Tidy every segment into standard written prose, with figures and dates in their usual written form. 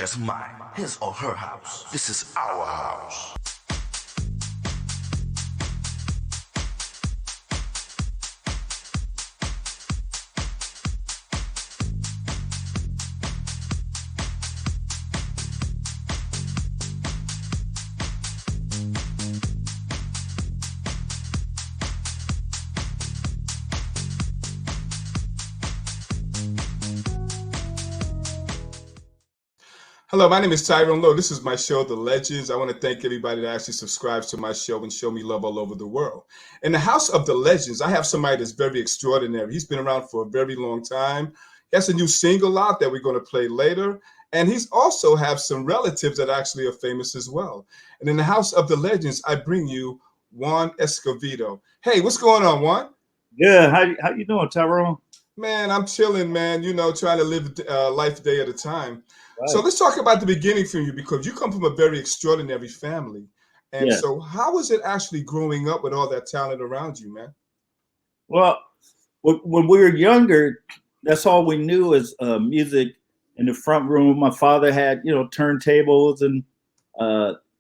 just mine, his or her house. This is our house. Hello, my name is Tyrone Lowe. This is my show, The Legends. I want to thank everybody that actually subscribes to my show and show me love all over the world. In the House of the Legends, I have somebody that's very extraordinary. He's been around for a very long time. He has a new single out that we're going to play later. And he's also have some relatives that actually are famous as well. And in the House of the Legends, I bring you Juan Escovedo. Hey, what's going on, Juan? Good. How you doing, Tyrone? Man, I'm chilling, man, trying to live life a day at a time. Right. So let's talk about the beginning for you, because you come from a very extraordinary family. And Yeah. so how was it actually growing up with all that talent around you, man? Well, when we were younger, that's all we knew is music in the front room. My father had, turntables and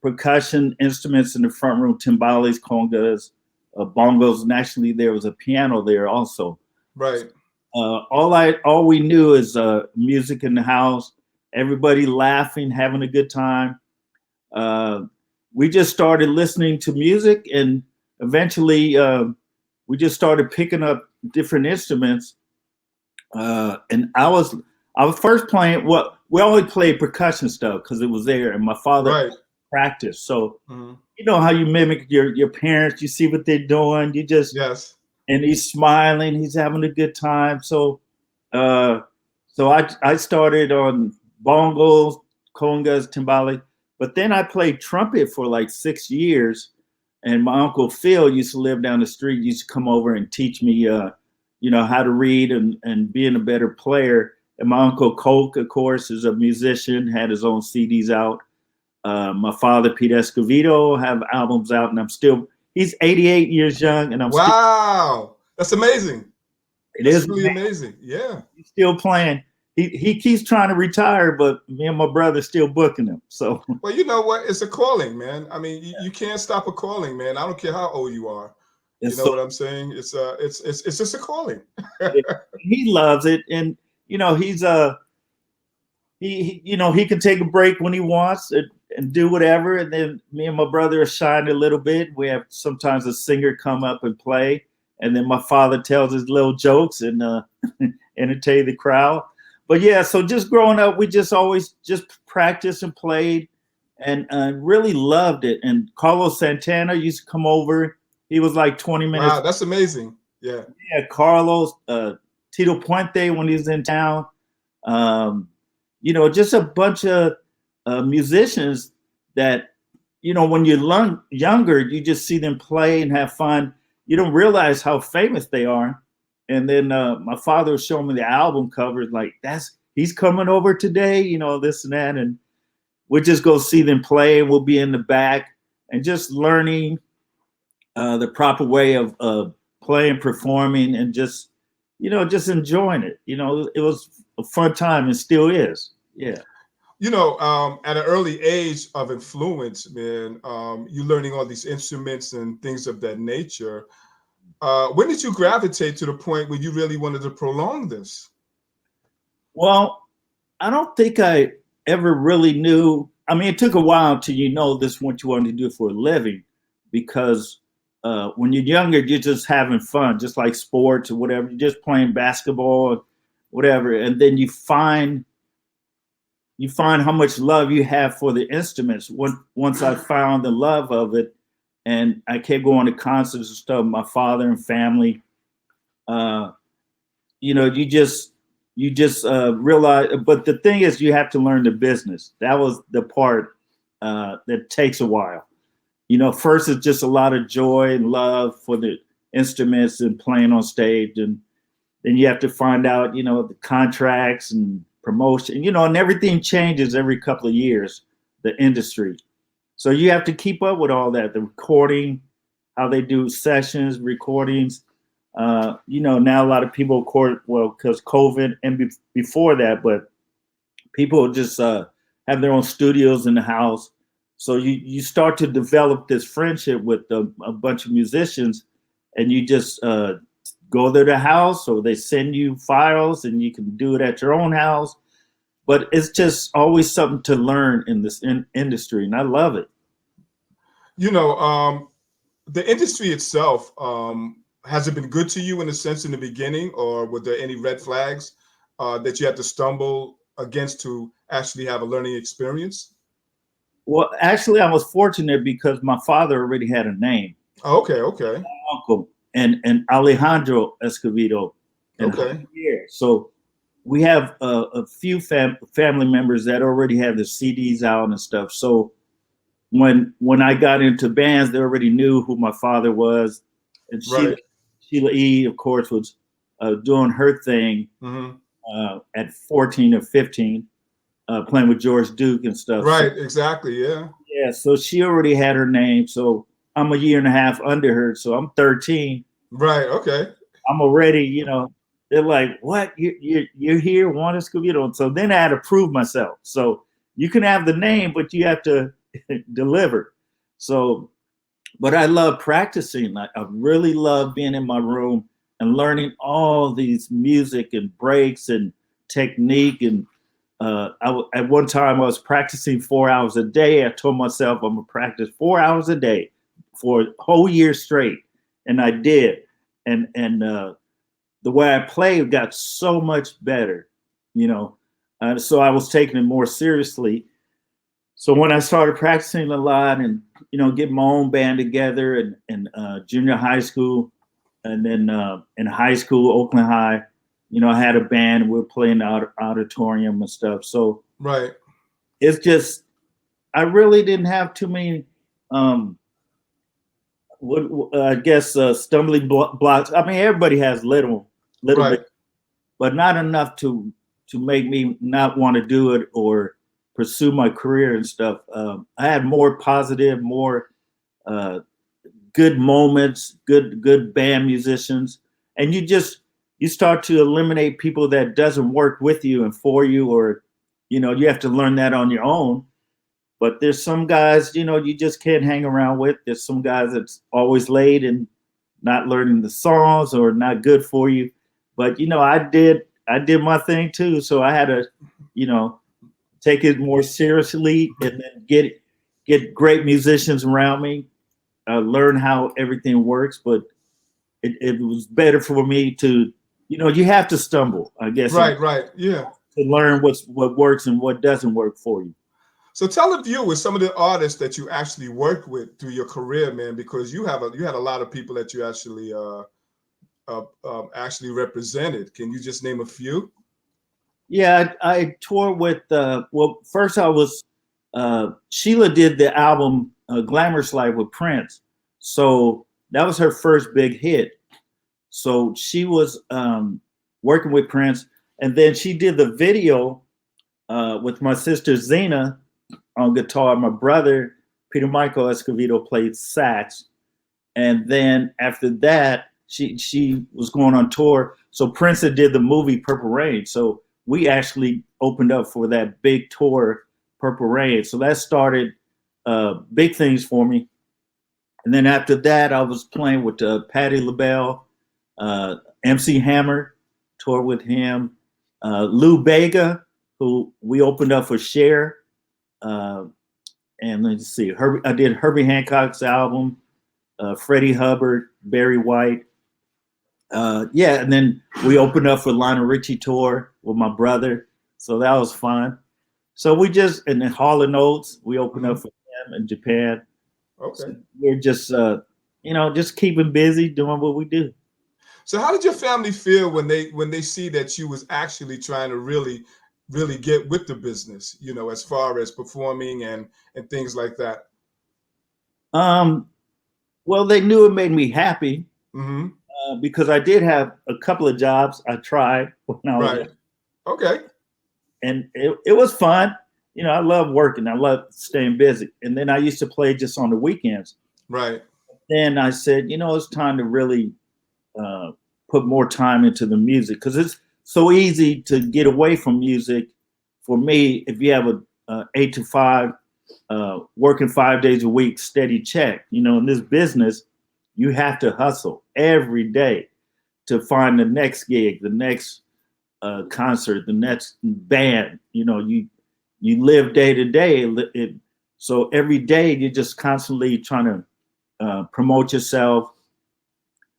percussion instruments in the front room, timbales, congas, bongos, and actually there was a piano there also. Right. All we knew is music in the house, everybody laughing, having a good time. We just started listening to music, and eventually we just started picking up different instruments. And I was first playing. Well, we always played percussion stuff because it was there, and my father practiced. So you know how you mimic your parents. You see what they're doing. You just yes. And he's smiling. He's having a good time. So I started on bongos, congas, timbales, but then I played trumpet for like 6 years. And my uncle Phil used to live down the street. Used to come over and teach me, how to read and being a better player. And my uncle Coke, of course, is a musician, had his own CDs out. My father, Pete Escovedo, have albums out, and he's 88 years young, and wow, that's amazing. It's really amazing. Yeah, he's still playing. He keeps trying to retire, but me and my brother still booking him. So well, you know what? It's a calling, man. I mean, you can't stop a calling, man. I don't care how old you are. You know what I'm saying? It's just a calling. He loves it, and he's he can take a break when he wants and do whatever. And then me and my brother are shying a little bit. We have sometimes a singer come up and play, and then my father tells his little jokes and entertain the crowd. But yeah, so just growing up, we just always just practiced and played, and really loved it. And Carlos Santana used to come over. He was like 20 minutes. Wow, that's amazing. Yeah. Yeah, Carlos, Tito Puente when he was in town. Just a bunch of musicians that, when you're younger, you just see them play and have fun. You don't realize how famous they are. And then my father was showing me the album covers, like he's coming over today, this and that. And we'll just go see them play, and we'll be in the back and just learning the proper way of playing, performing, and just enjoying it. It was a fun time and still is. Yeah. At an early age of influence, man, you learning all these instruments and things of that nature. When did you gravitate to the point where you really wanted to prolong this? Well, I don't think I ever really knew. I mean, it took a while till this is what you want to do for a living, because when you're younger, you're just having fun, just like sports or whatever. You're just playing basketball or whatever, and then you find how much love you have for the instruments. Once I found the love of it, and I kept going to concerts and stuff, my father and family, you just realize. But the thing is, you have to learn the business. That was the part that takes a while. First it's just a lot of joy and love for the instruments and playing on stage, and then you have to find out, the contracts and promotion, and everything changes every couple of years, the industry. So you have to keep up with all that, the recording, how they do sessions, recordings. Now a lot of people record, well, because COVID and before that, but people just have their own studios in the house. So you start to develop this friendship with a bunch of musicians, and you just go to the house, or they send you files, and you can do it at your own house. But it's just always something to learn in this industry, and I love it. You know, the industry itself, has it been good to you in a sense in the beginning, or were there any red flags that you had to stumble against to actually have a learning experience? Well, actually, I was fortunate because my father already had a name, Oh, okay, okay, uncle, and Alejandro Escovedo and okay, Javier. So we have a few family members that already have the CDs out and stuff. So when I got into bands, they already knew who my father was, and right. Sheila E, of course, was doing her thing Hmm. at 14 or 15, playing with George Duke and stuff. So, Right, exactly, yeah. yeah, so she already had her name. So I'm a year and a half under her. So I'm 13. Right, okay. I'm already, they're like, "What? You're here, Juan Escovedo?" And so then I had to prove myself. So you can have the name, but you have to deliver. So, but I love practicing. I really love being in my room and learning all these music and breaks and technique. And at one time I was practicing 4 hours a day. I told myself I'm gonna practice 4 hours a day for a whole year straight, and I did. And the way I played got so much better, you know. So I was taking it more seriously. So when I started practicing a lot and getting my own band together and junior high school, and then in high school, Oakland High, I had a band and we were playing the auditorium and stuff. So Right. it's just I really didn't have too many um, I guess stumbling blocks. I mean, everybody has little Right. bit, but not enough to make me not want to do it or pursue my career and stuff. I had more positive, more uh, good moments, good band musicians, and you start to eliminate people that doesn't work with you and for you, or you have to learn that on your own. But there's some guys, you just can't hang around with. There's some guys that's always late and not learning the songs or not good for you. But I did my thing too. So I had to, you know, take it more seriously and then get great musicians around me, learn how everything works. But it was better for me to, you have to stumble, I guess, Right, right. Yeah. to learn what works and what doesn't work for you. So tell the viewers some of the artists that you actually worked with through your career, man, because you had a lot of people that you actually represented. Can you just name a few? Yeah, I toured with. Well, first I was. Sheila did the album "Glamorous Life" with Prince, so that was her first big hit. So she was working with Prince, and then she did the video with my sister Zena on guitar. My brother Peter Michael Escovedo played sax, and then after that, she was going on tour. So Prince had did the movie Purple Rain. So we actually opened up for that big tour, Purple Rain. So that started big things for me. And then after that, I was playing with Patti LaBelle, MC Hammer, toured with him, Lou Bega, who we opened up for Cher. Uh, and let's see, I did Herbie Hancock's album, Freddie Hubbard, Barry White. Yeah, and then we opened up for Lionel Richie tour with my brother, so that was fun. So and then Hall and Oates, we opened up for them in Japan. So Okay. we're just, just keeping busy doing what we do. So how did your family feel when they see that you was actually trying to really get with the business, as far as performing and things like that? Um, well, they knew it made me happy Hmm. because I did have a couple of jobs I tried when I was young, Right. Okay. and it was fun. I love working. I love staying busy. And then I used to play just on the weekends. Right. Then I said, it's time to really uh, put more time into the music because it's so easy to get away from music. For me, if you have 8 to 5, working 5 days a week, steady check. You know, in this business, you have to hustle every day to find the next gig, the next concert, the next band. You know, you live day to day. So every day you're just constantly trying to promote yourself,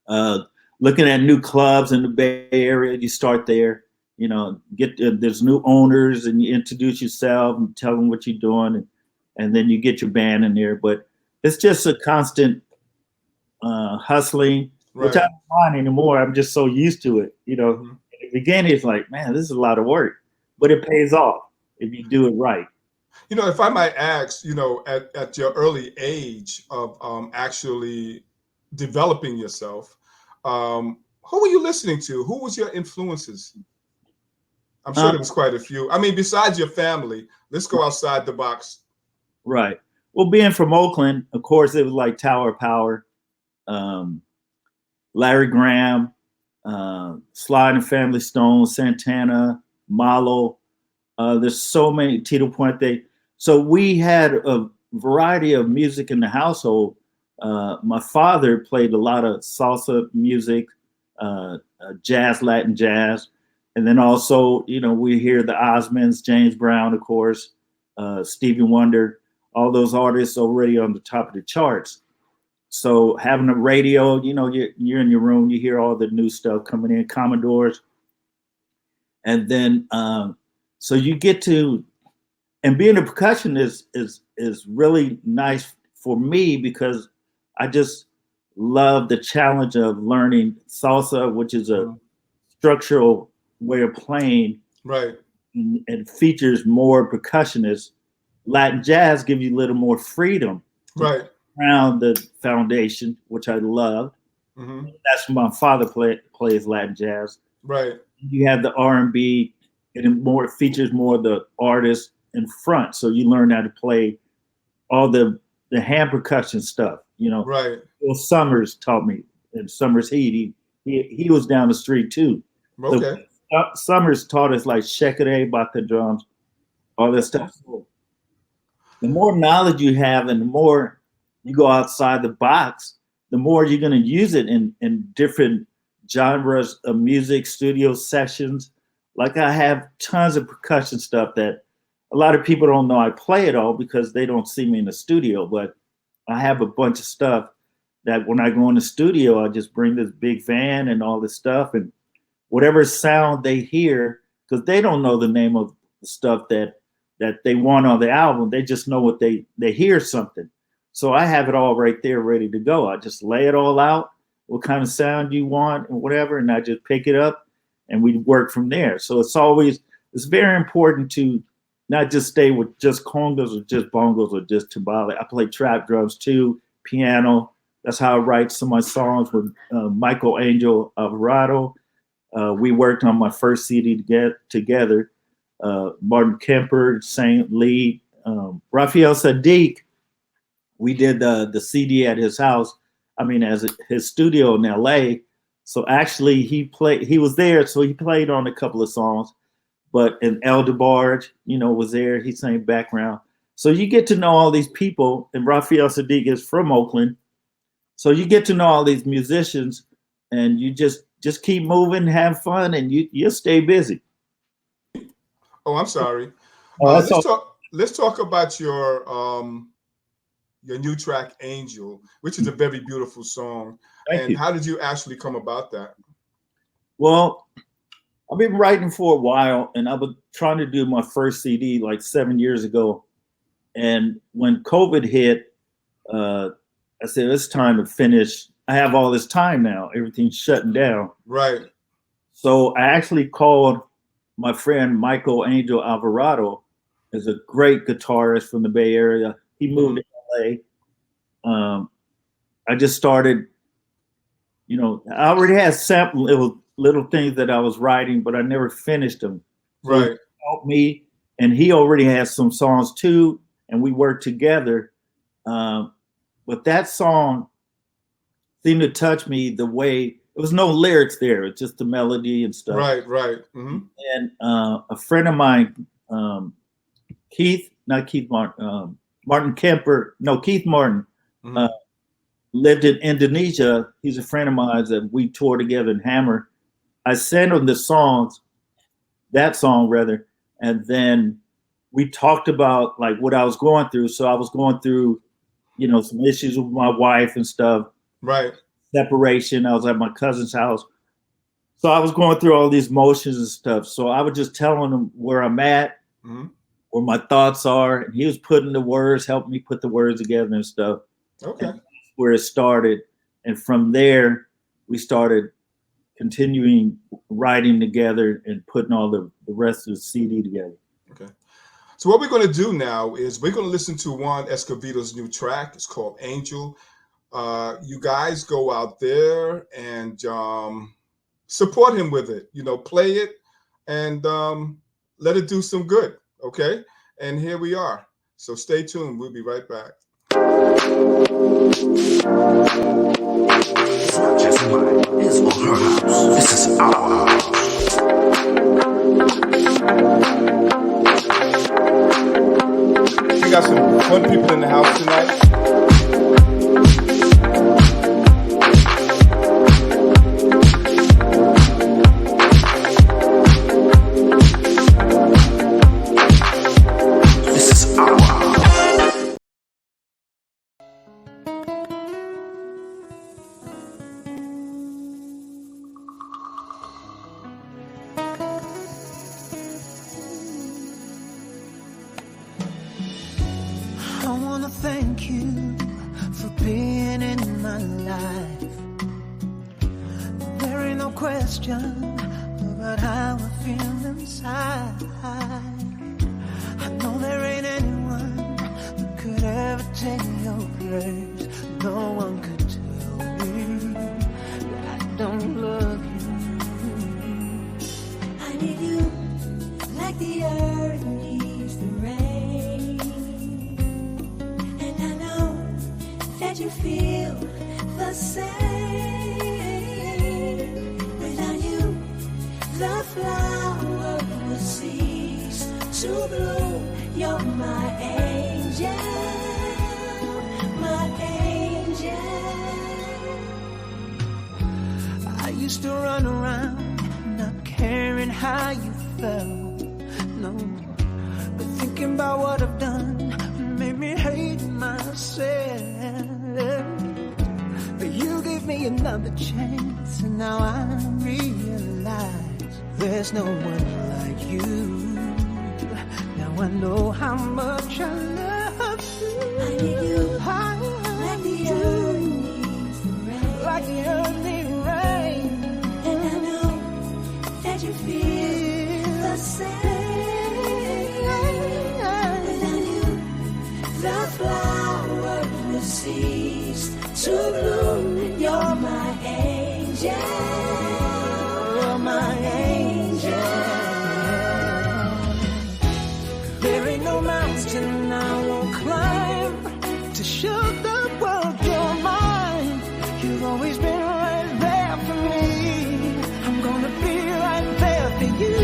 looking at new clubs in the Bay Area. You start there, you know, there's new owners and you introduce yourself and tell them what you're doing. And then you get your band in there. But it's just a constant hustling, Right. which I don't mind anymore. I'm just so used to it. You know, Mhm. in the beginning, it's like, man, this is a lot of work, but it pays off if you do it right. You know, if I might ask, you know, at your early age of actually developing yourself, who were you listening to? Who was your influences? I'm sure Um, there was quite a few. I mean, besides your family, let's go outside the box. right. Well, being from Oakland, of course, it was like Tower of Power, um, Larry Graham, Sly and the Family Stone, Santana, Malo. There's so many, Tito Puente. So we had a variety of music in the household. My father played a lot of salsa music, jazz, Latin jazz. And then also, you know, we hear the Osmonds, James Brown, of course, Stevie Wonder, all those artists already on the top of the charts. So having a radio, you know, you're in your room, you hear all the new stuff coming in, Commodores. And then, so you get to, and being a percussionist is really nice for me because I just love the challenge of learning salsa, which is a structural way of playing, Right. and features more percussionists. Latin jazz gives you a little more freedom Right. around the foundation, which I love. Hmm. That's what my father plays Latin jazz. Right. You have the R&B, and it features more of the artist in front, so you learn how to play all the hand percussion stuff. You know, Right. Bill Summers taught me, and Summers he was down the street too. So Okay. Summers taught us like shekere, bata drums, all that stuff. So the more knowledge you have, and the more you go outside the box, the more you're going to use it in different genres of music, studio sessions. Like I have tons of percussion stuff that a lot of people don't know I play it all because they don't see me in the studio. But I have a bunch of stuff that when I go in the studio, I just bring this big van and all this stuff, and whatever sound they hear, because they don't know the name of the stuff that they want on the album. They just know what they hear something. So I have it all right there ready to go. I just lay it all out, what kind of sound you want and whatever, and I just pick it up and we work from there. So it's very important to not just stay with just congas or just bongos or just timbale. I play trap drums too, piano. That's how I write some of my songs with Michael Angel Alvarado. We worked on my first CD together. Martin Kemper sang lead. Raphael Sadiq, we did the CD at his house. I mean, as his studio in LA. So actually, he was there, so he played on a couple of songs. But El DeBarge, you know, was there. He sang background. So you get to know all these people, and Raphael Sadiq is from Oakland. So you get to know all these musicians, and you just keep moving, have fun, and you'll stay busy. Oh, I'm sorry. Oh, that's all. Let's talk about your new track Angel, which is a very beautiful song. Thank And you. how did you actually come about that? Well, I've been writing for a while, and I was trying to do my first CD like 7 years ago. And when COVID hit, I said, it's time to finish. I have all this time now. Everything's shutting down. Right. So I actually called my friend Michael Angel Alvarado, is a great guitarist from the Bay Area. He moved to LA. I just started, you know, I already had little things that I was writing, but I never finished them. So Right. he helped me, and he already has some songs too, and we worked together. But that song seemed to touch me the way there was no lyrics there; it's just the melody and stuff. Right. Right. Mm-hmm. And a friend of mine, not Keith Martin, Martin Kemper. No, Keith Martin. Mhm. Lived in Indonesia. He's a friend of mine that we toured together in Hammer. I sent him the songs, that song rather, and then we talked about like what I was going through. So I was going through, you know, some issues with my wife and stuff, Right. separation. I was at my cousin's house. So I was going through all these motions and stuff. So I was just telling him where I'm at, Mhm. where my thoughts are, and he was putting the words, helping me put the words together and stuff. Okay. And that's where it started. And from there, we started continuing writing together and putting all the rest of the CD together. Okay. So what we're going to do now is we're going to listen to Juan Escovedo's new track. It's called Angel. You guys go out there and support him with it. You know, play it and let it do some good. Okay. And here we are. So stay tuned. We'll be right back. It's not just mine, it's on her house. This is our house. We got some fun people in the house tonight. This is our house. I wanna thank you for being in my life. There ain't no question about how I feel inside. I know there ain't anyone that could ever take your place. No one could tell me that I don't love you. I need you like the earth needs the rain. And I know that you feel the same. Without you, the flower will cease to bloom. You're my angel, my angel. I used to run around not caring how you felt, no. But thinking about what I've done made me hate myself. But you gave me another chance, and now I realize there's no one like you. Now I know how much I love you. I need you like the earth needs the rain. Like the earth needs rain. And I know that you feel the same. Without you, the flower will cease to bloom. You're my angel, You're my angel. There ain't no mountain I won't climb to show the world you're mine. You've always been right there for me. I'm gonna be right there for you.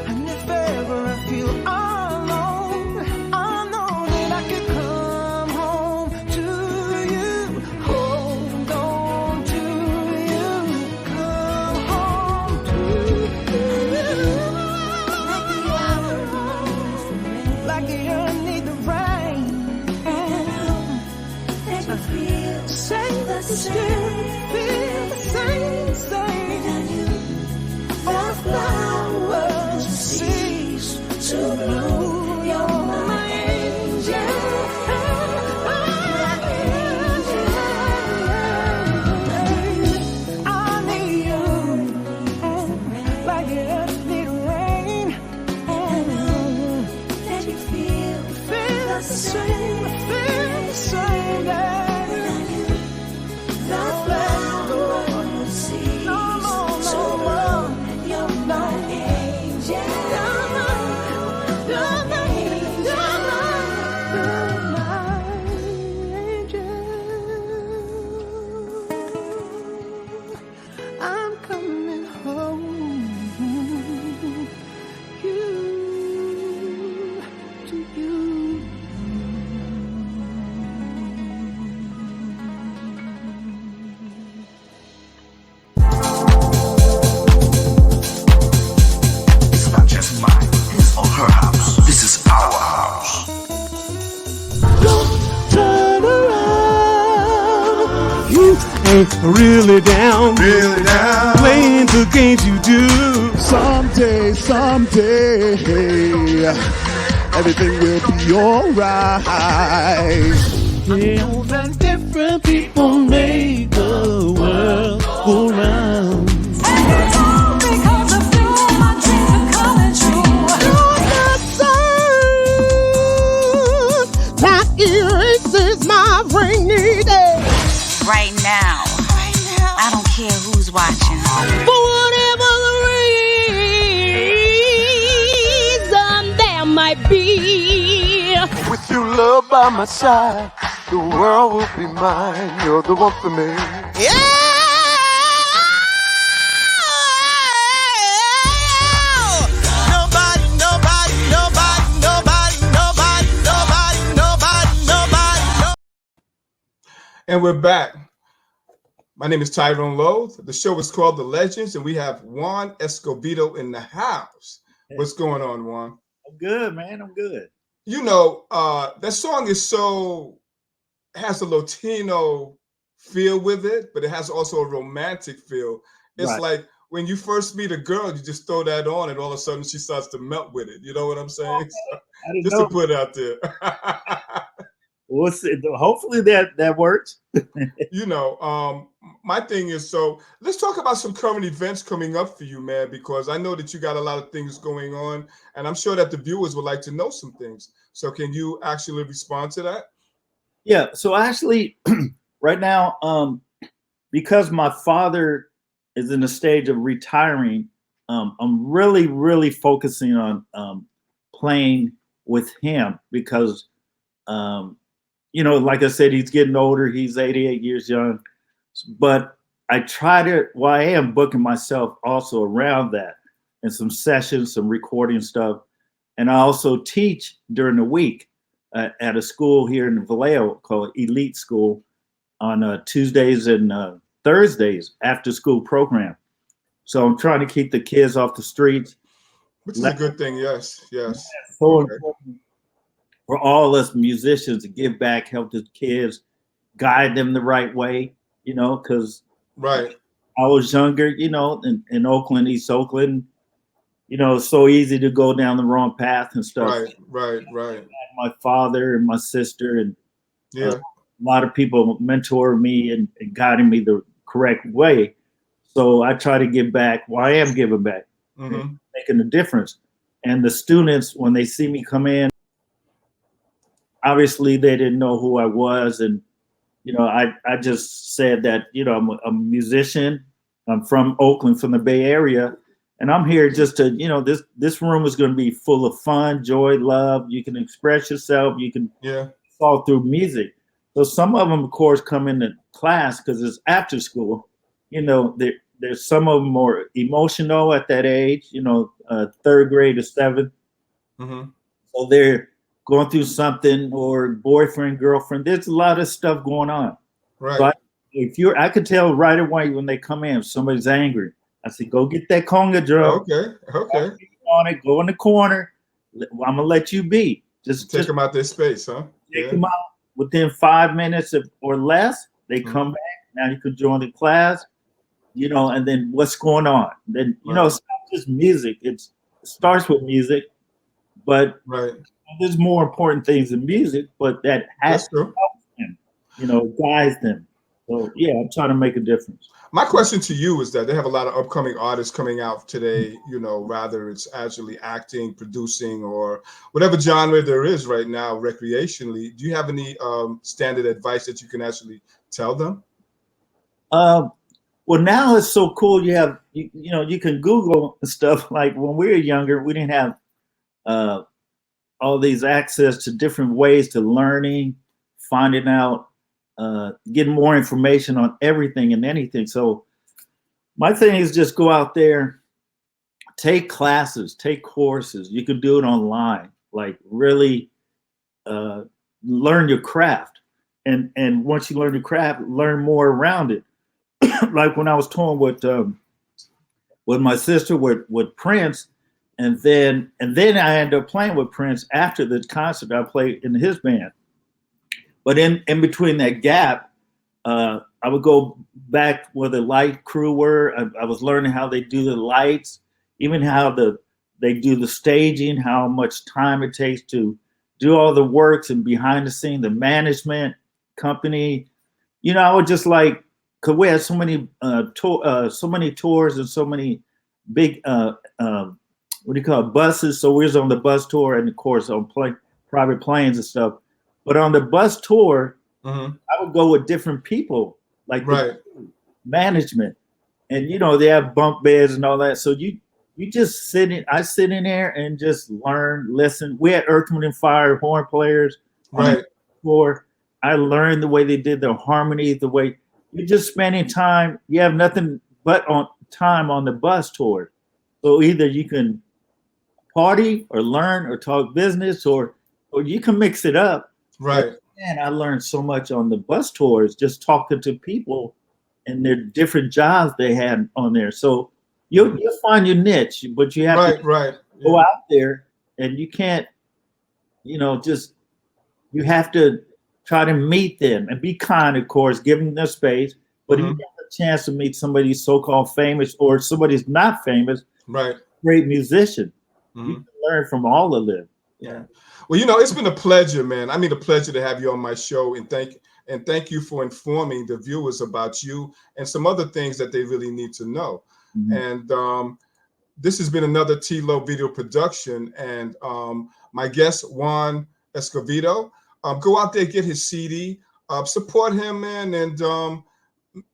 And if ever I feel alone, I know that I can come home to you. Hold on to you. Come home to you. Like the earth needs the rain. that you feel Same, the still feel the same, same. Without you, The flowers cease to bloom. You're my angel. I need you. Like the earth need rain. that you feel Feel the same, feel the same. Yeah. without you, the flower will cease No more, to no more. bloom. You're my angel. I'm coming home. You really down, playing the games you do. Someday, everything will be alright. Different, different people make the world go round. Because of you, my dreams are coming true. That erases my rainy day. Right now, I don't care who's watching. For whatever the reason there might be. With your love by my side, the world will be mine. You're the one for me. And we're back. My name is Tyrone Lowe. The show is called The Legends, and we have Juan Escovedo in the house. What's going on, Juan? I'm good, man. I'm good. You know, that song has a Latino feel with it, but it has also a romantic feel. It's Right. like when you first meet a girl, you just throw that on, and all of a sudden she starts to melt with it. You know what I'm saying? So, I didn't just know. to put it out there. We'll see. Hopefully that works. You know, my thing is, so let's talk about some current events coming up for you, man, because I know that you got a lot of things going on, and I'm sure that the viewers would like to know some things. So can you actually respond to that? Yeah. So actually, right now, because my father is in the stage of retiring, I'm really, really focusing on playing with him because, you know, like I said, he's getting older. He's 88 years young. But I try to, well, I am booking myself also around that and some sessions, some recording stuff. And I also teach during the week at a school here in Vallejo called Elite School on Tuesdays and Thursdays after school program. So I'm trying to keep the kids off the streets. Which is a good thing. Yes. So Okay. important for all us musicians to give back, help the kids, guide them the right way, you know, because Right. I was younger, you know, in Oakland, East Oakland, you know, it's so easy to go down the wrong path and stuff. Right. My father and my sister and Yeah. a lot of people mentored me and guiding me the correct way. So I try to give back. Well, I am giving back, making a difference. And the students, when they see me come in, obviously they didn't know who I was. And, you know, I just said that, you know, I'm a musician. I'm from Oakland, from the Bay Area. And I'm here just to, you know, this room is going to be full of fun, joy, love. You can express yourself. You can all through music. So some of them, of course, come into class because it's after school. You know, there's some of them more emotional at that age, you know, 3rd grade to 7th. So they're going through something, or boyfriend, girlfriend. There's a lot of stuff going on. Right. So I could tell right away when they come in, if somebody's angry. I said, go get that conga drum. Okay. On it, go in the corner. I'm gonna let you be. Just take them out their space, huh? Take them out within 5 minutes or less. They come back. Now you can join the class. You know, and then what's going on? Then you know, it's not just music. It starts with music, but there's more important things than music. But that has to help them. You know, guides them. So yeah, I'm trying to make a difference. My question to you is that they have a lot of upcoming artists coming out today, you know, rather it's actually acting, producing, or whatever genre there is right now recreationally. Do you have any standard advice that you can actually tell them? Well, now it's so cool. You have, you know, you can Google stuff. Like when we were younger, we didn't have all these access to different ways to learning, finding out, getting more information on everything and anything. So my thing is just go out there, take classes, take courses. You can do it online, like really learn your craft. And once you learn your craft, learn more around it. Like when I was touring with my sister with Prince, and then I ended up playing with Prince after the concert. I played in his band. But in between that gap, I would go back where the light crew were. I was learning how they do the lights, even how they do the staging, how much time it takes to do all the works and behind the scene, the management company. You know, I would just like, cause we had so many so many tours and so many big what do you call it, buses. So we was on the bus tour and of course on private planes and stuff. But on the bus tour, I would go with different people, like the management, and you know they have bunk beds and all that. So you just I sit in there and just learn, listen. We had Earth, Wind and Fire horn players on the floor. I learned the way they did their harmony, the way you're just spending time. You have nothing but on time on the bus tour. So either you can party or learn or talk business, or you can mix it up. Right. But, man, I learned so much on the bus tours, just talking to people and their different jobs they had on there. So you'll find your niche, but you have to go out there, and you can't, you know, just you have to try to meet them and be kind, of course, give them their space. But if you have a chance to meet somebody so-called famous or somebody's not famous, great musician, you can learn from all of them. Yeah. Well, you know, it's been a pleasure, man. I mean, a pleasure to have you on my show, and thank you for informing the viewers about you and some other things that they really need to know. And this has been another T-Lo video production, and my guest Juan Escovedo. Go out there, get his CD, support him, man, and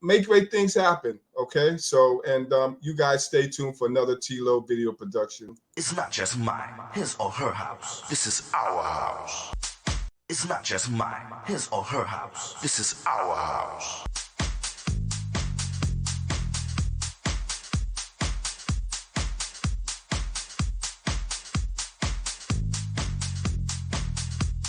make great things happen. Okay, so and you guys stay tuned for another T-Lo video production. It's not just mine, his or her house. This is our house. It's not just mine, his or her house. This is our house.